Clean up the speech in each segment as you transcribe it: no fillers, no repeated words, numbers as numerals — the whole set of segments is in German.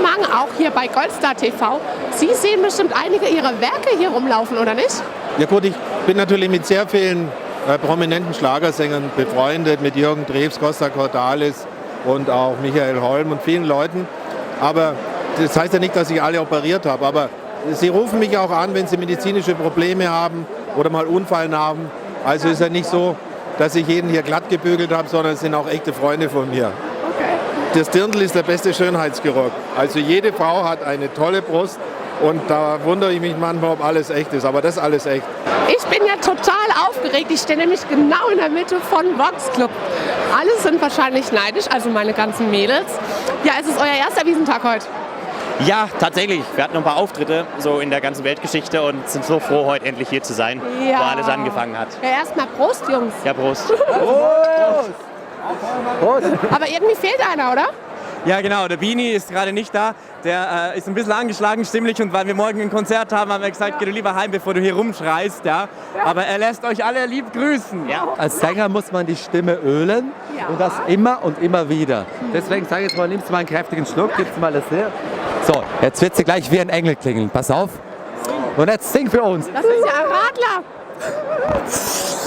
Zusammenhang, auch hier bei Goldstar TV. Sie sehen bestimmt einige Ihrer Werke hier rumlaufen, oder nicht? Ja gut, ich bin natürlich mit sehr vielen prominenten Schlagersängern befreundet, mit Jürgen Drews, Costa Cordalis und auch Michael Holm und vielen Leuten. Aber das heißt ja nicht, dass ich alle operiert habe, aber sie rufen mich auch an, wenn sie medizinische Probleme haben oder mal Unfallnarben. Also ist ja nicht so, dass ich jeden hier glatt gebügelt habe, sondern es sind auch echte Freunde von mir. Okay. Das Dirndl ist der beste Schönheitschirurg. Also jede Frau hat eine tolle Brust und da wundere ich mich manchmal, ob alles echt ist. Aber das ist alles echt. Ich bin ja total aufgeregt. Ich stehe nämlich genau in der Mitte von Vox Club. Alle sind wahrscheinlich neidisch, also meine ganzen Mädels. Ja, es ist euer erster Wiesentag heute. Ja, tatsächlich. Wir hatten noch ein paar Auftritte so in der ganzen Weltgeschichte und sind so froh, heute endlich hier zu sein, Ja. wo alles angefangen hat. Ja, erstmal Prost, Jungs. Ja, Prost. Aber irgendwie fehlt einer, oder? Ja genau, der Bini ist gerade nicht da, der ist ein bisschen angeschlagen stimmlich und weil wir morgen ein Konzert haben, haben wir gesagt, geh du lieber heim, bevor du hier rumschreist, ja. Aber er lässt euch alle lieb grüßen. Ja. Als Sänger muss man die Stimme ölen Ja. und das immer und immer wieder. Deswegen sage ich jetzt mal, nimmst du mal einen kräftigen Schluck, gibst mal das her. So, jetzt wird sie gleich wie ein Engel klingeln, pass auf. Und jetzt sing für uns. Das ist ja ein Radler.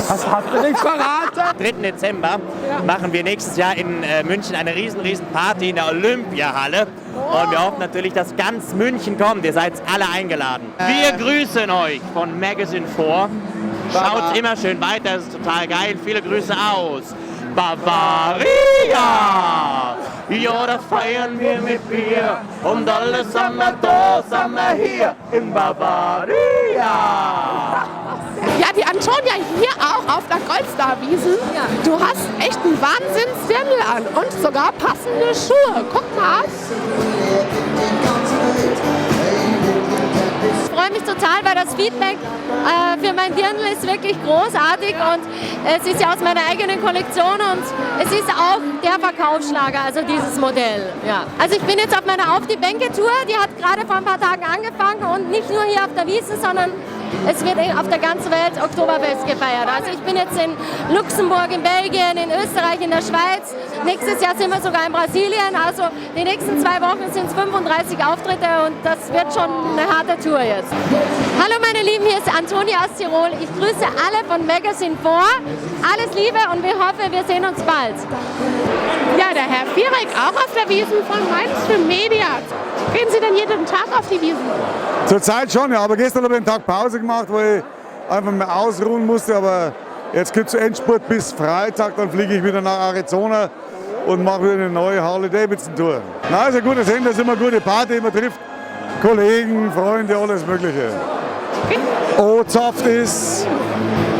Was hast du nicht verraten? Am 3. Dezember machen wir nächstes Jahr in München eine riesen Party in der Olympiahalle. Und wir hoffen natürlich, dass ganz München kommt. Ihr seid alle eingeladen. Wir grüßen euch von Magazine 4. Schaut immer schön weiter, es ist total geil. Viele Grüße aus Bavaria! Ja, da feiern wir mit Bier und alle sind wir da, sind wir hier in Bavaria! Ja, die Antonia hier auch auf der Goldstar-Wiesen. Du hast echt einen Wahnsinns-Dirndl an und sogar passende Schuhe. Guck mal. Ich freue mich total, weil das Feedback für mein Dirndl ist wirklich großartig und es ist ja aus meiner eigenen Kollektion und es ist auch der Verkaufsschlager, also dieses Modell. Ja. Also ich bin jetzt auf meiner Auf die Bänke-Tour, die hat gerade vor ein paar Tagen angefangen und nicht nur hier auf der Wiesn, sondern es wird auf der ganzen Welt Oktoberfest gefeiert. Also ich bin jetzt in Luxemburg, in Belgien, in Österreich, in der Schweiz. Nächstes Jahr sind wir sogar in Brasilien. Also die nächsten 2 Wochen sind es 35 Auftritte und das wird schon eine harte Tour jetzt. Hallo meine Lieben, hier ist Antonia aus Tirol. Ich grüße alle von Magazine 4. Alles Liebe und wir hoffen, wir sehen uns bald. Ja, der Herr Viereck auch auf der Wiesen von Mainstream Media. Gehen Sie denn jeden Tag auf die Wiesen? Zurzeit schon, ja, aber gestern habe ich einen Tag Pause gemacht, weil ich einfach mal ausruhen musste. Aber jetzt gibt es Endspurt bis Freitag, dann fliege ich wieder nach Arizona und mache wieder eine neue Harley-Davidson-Tour. Na, ist ein gutes Ende, das ist immer eine gute Party, man trifft Kollegen, Freunde, alles Mögliche. O-Saft ist.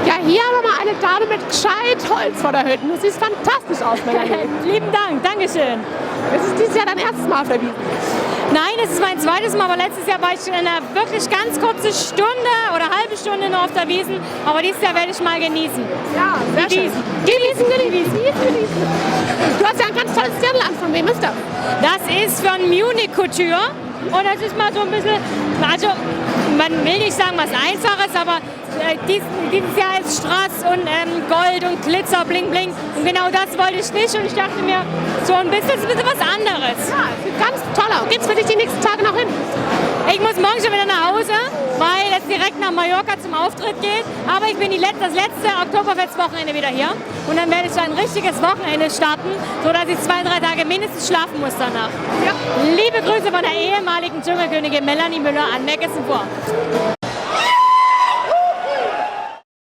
Ja, hier haben wir mal eine Dame mit gescheit Holz vor der Hütte. Du siehst fantastisch aus, Melanie. Lieben Dank, Dankeschön. Das ist dieses Jahr dein erstes Mal auf der Wiesen. Nein, es ist mein zweites Mal, aber letztes Jahr war ich in einer wirklich ganz kurze Stunde oder halbe Stunde nur auf der Wiesn. Aber dieses Jahr werde ich mal genießen. Ja, sehr schön. Genießen. Du hast ja ein ganz tolles Dirndl an. Von wem ist das? Das ist von Munich Couture und das ist mal so ein bisschen, also man will nicht sagen was Einfaches, aber dieses Jahr ist Strass und Gold und Glitzer, Bling Bling und genau das wollte ich nicht und ich dachte mir, so ein bisschen was anderes. Ja, sieht ganz toll aus. Geht's für dich die nächsten Tage noch hin? Ich muss morgen schon wieder nach Hause, weil es direkt nach Mallorca zum Auftritt geht. Aber ich bin das letzte Oktoberfest-Wochenende wieder hier. Und dann werde ich so ein richtiges Wochenende starten, sodass ich 2, 3 Tage mindestens schlafen muss danach. Ja. Liebe Grüße von der ehemaligen Dschungelkönigin Melanie Müller an Magazine 4.